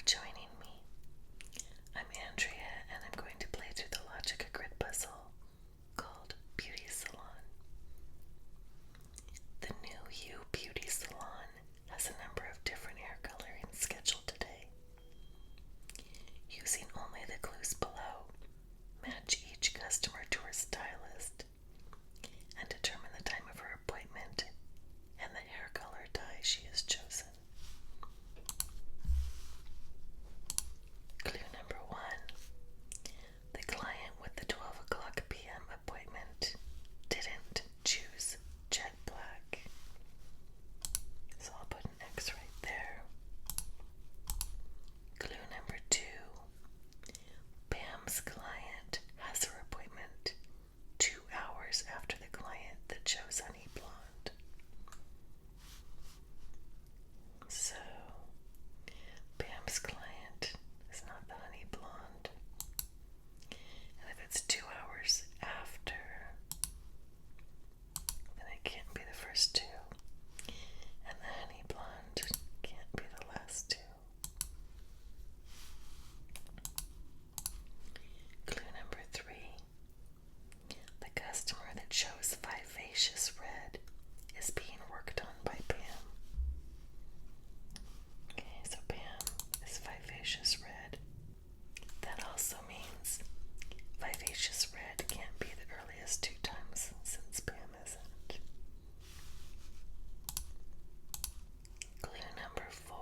joining me. I'm Andrea, and I'm going to play through the logic grid puzzle called Beauty Salon. The new You Beauty Salon has a number of different hair colorings scheduled today. Using only the clues below, match each customer to her stylist and determine the time of her appointment and the hair color dye she has chosen. Clue number 1. The client with the 12 o'clock p.m. appointment didn't choose jet black. So I'll put an X right there. Clue number 2. Pam's client has her appointment 2 hours after the client that chose honey blonde. So, Pam's client is not the honey blonde. And if it's 2 hours after, then it can't be the first 2. And the honey blonde can't be the last 2. Clue number 3. The customer that chose Vivacious Red is being worked on by Pam. Okay, so Pam is Vivacious Red. That also means Vivacious Red can't be the earliest 2 times since Pam isn't. Clue number 4.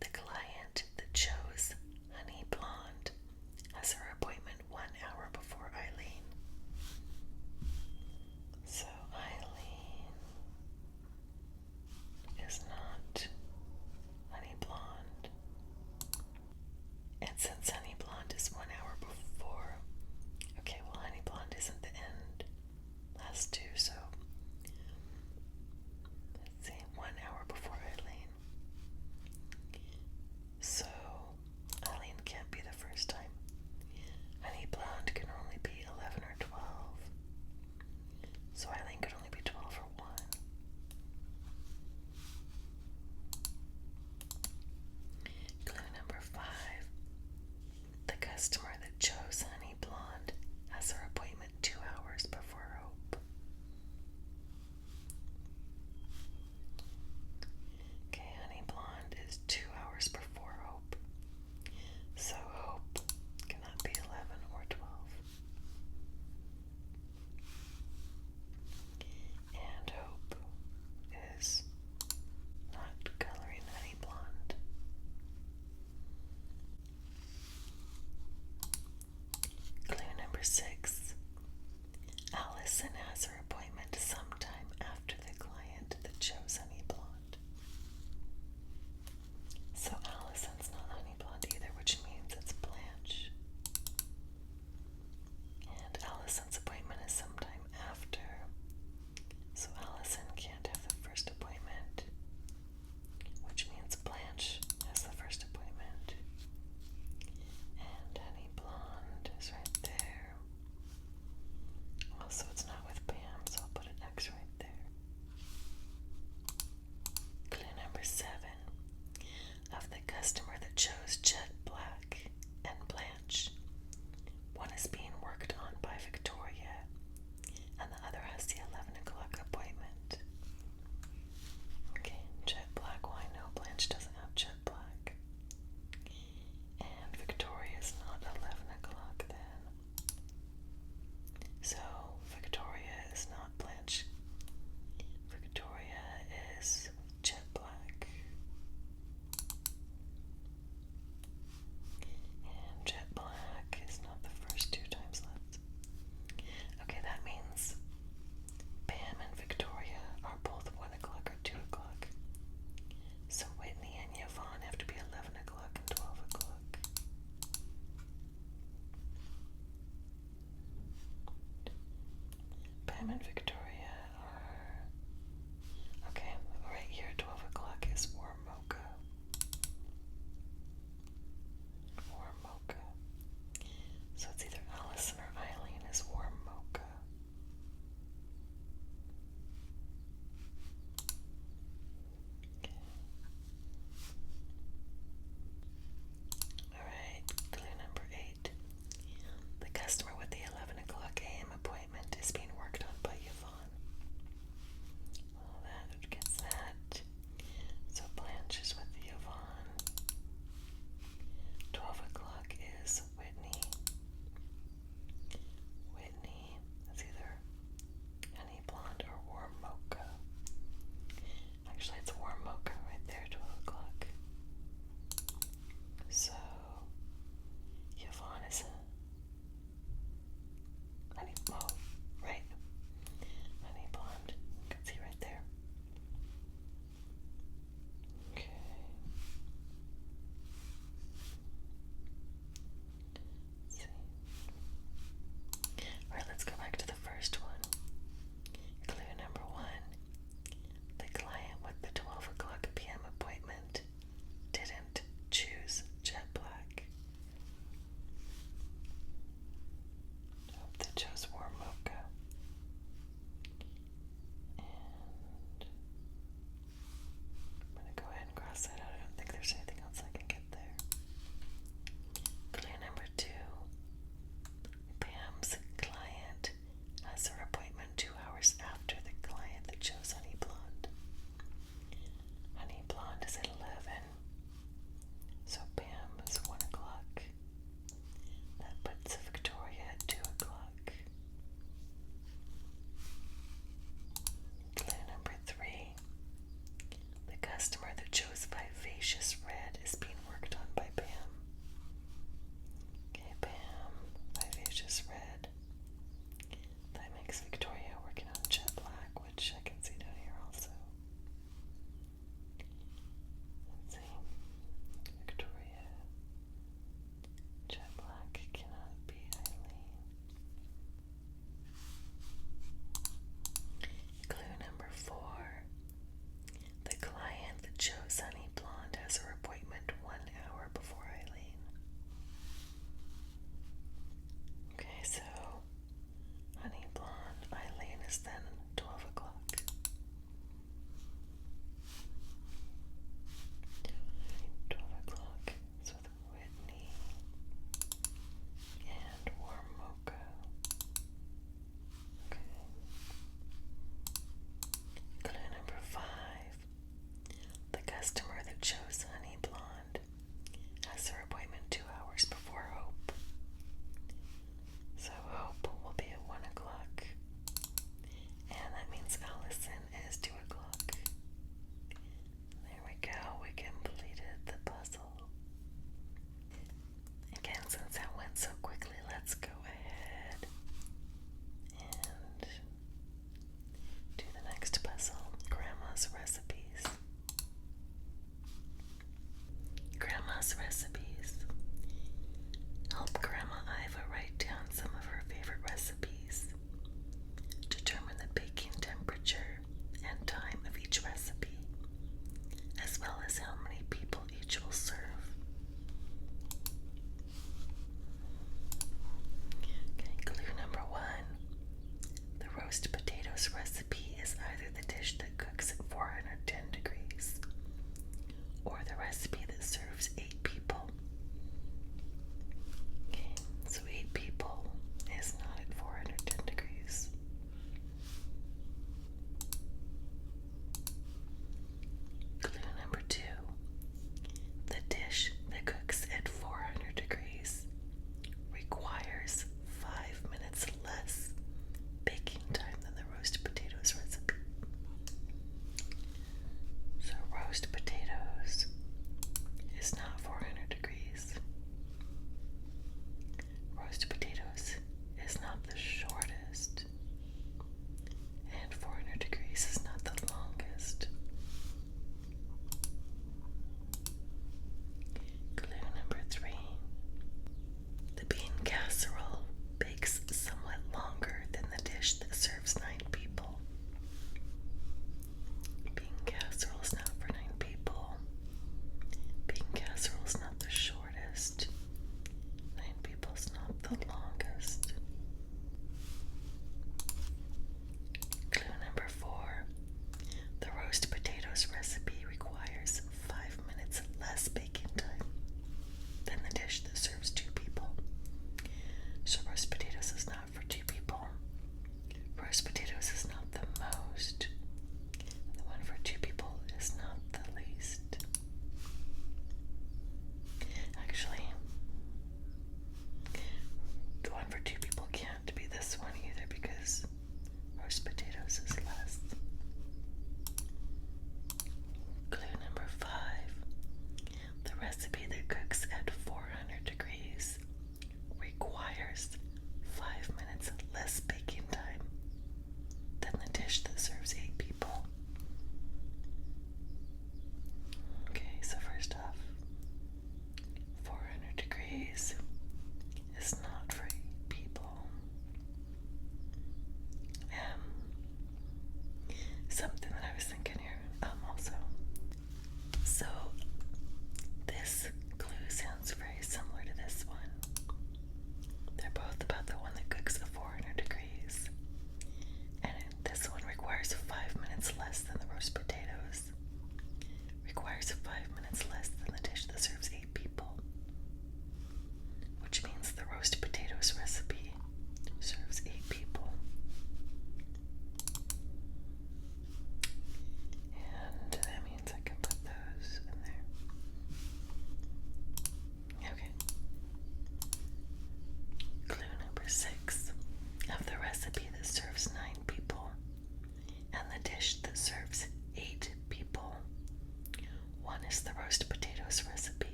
The client that chose Honey Blonde has her appointment 1 hour before Eileen. So Eileen is not Honey Blonde. And since Honey Blonde is 1 hour before, okay, well, Honey Blonde isn't the end. Last 2, so let's see, 1 hour before Eileen. So Eileen can't be the first time. Honey Blonde can only be 11 or 12. So Eileen could only be 12 or 1. Clue number 5. The customer that chose Honey Blonde has her appointment 2 hours before Hope. Okay, Honey Blonde is 2 hours before Hope. So Hope cannot be 11 or 12. And Hope is not coloring Honey Blonde. Clue number 6. Allison has her appointment sometime after the client that chose Honey Blonde. So Allison's not Honey Blonde either, which means it's Blanche. And Allison's appointment is sometime after. So Allison can't have the first appointment, which means Blanche has the first appointment. And Honey Blonde is right there. Also, it's not with Pam, so I'll put an X right there. Clue number 7. Of the customer that chose jet black and Blanche, one is being worked on by Victoria, and the other has the 11 o'clock appointment. Okay, jet black, well, I know Blanche doesn't have jet black. And Victoria's not 11 o'clock then. So Victoria is not Blanche. Victoria is jet black. And jet black is not the first 2 times left. Okay, that means Pam and Victoria are both 1 o'clock or 2 o'clock. So Whitney and Yvonne have to be 11 o'clock and 12 o'clock. Pam and Victoria are... Okay, right here 12 o'clock is warm mocha. Warm mocha. So it's either Allison or Eileen is warm mocha. Okay. chose warm mocha. And I'm going to go ahead and cross that out. I don't think there's anything else I can get there. Clue number 2. Pam's client has her appointment 2 hours after the client that chose Honey Blonde. Honey Blonde is at 11. So Pam is 1 o'clock. That puts Victoria at 2 o'clock. Clue number 3. The customer that chose Vivacious Red is being worked on by Pam. Okay, Pam, Vivacious Red. That makes Victoria working on Jet Black, which I can see down here also. Let's see. Victoria. Jet Black cannot be Eileen. Clue number 4. The client that chose Honey Blonde has her appointment 1 hour before Eileen. Okay, so Honey Blonde, Eileen is then 12 o'clock. 12 o'clock is with Whitney and warm mocha. Okay. Clue number 5. The customer that chose Honey Blonde has her appointment 2 hours before Hope. So Hope will be at 1 o'clock. And that means Allison is 2 o'clock. There we go. We completed the puzzle. Again, since that went so quickly, let's go ahead and do the next puzzle. Grandma's recipes. Grandma's recipes. Help Grandma Iva write down some of her favorite recipes. Determine the baking temperature and time of each recipe, as well as how many people each will serve. Okay, clue number 1. The roast potatoes recipe is either the dish that cooks at 410 degrees or the recipe that serves 8 people. Okay, so 8 people is not at 410 degrees. Clue number 2. The dish that cooks at 400 degrees requires 5 minutes less baking time than the roast potatoes recipe. So roast potatoes is not 400 degrees. Roast potatoes is not the shortest. And 400 degrees is not the longest. Clue number 3. The bean casserole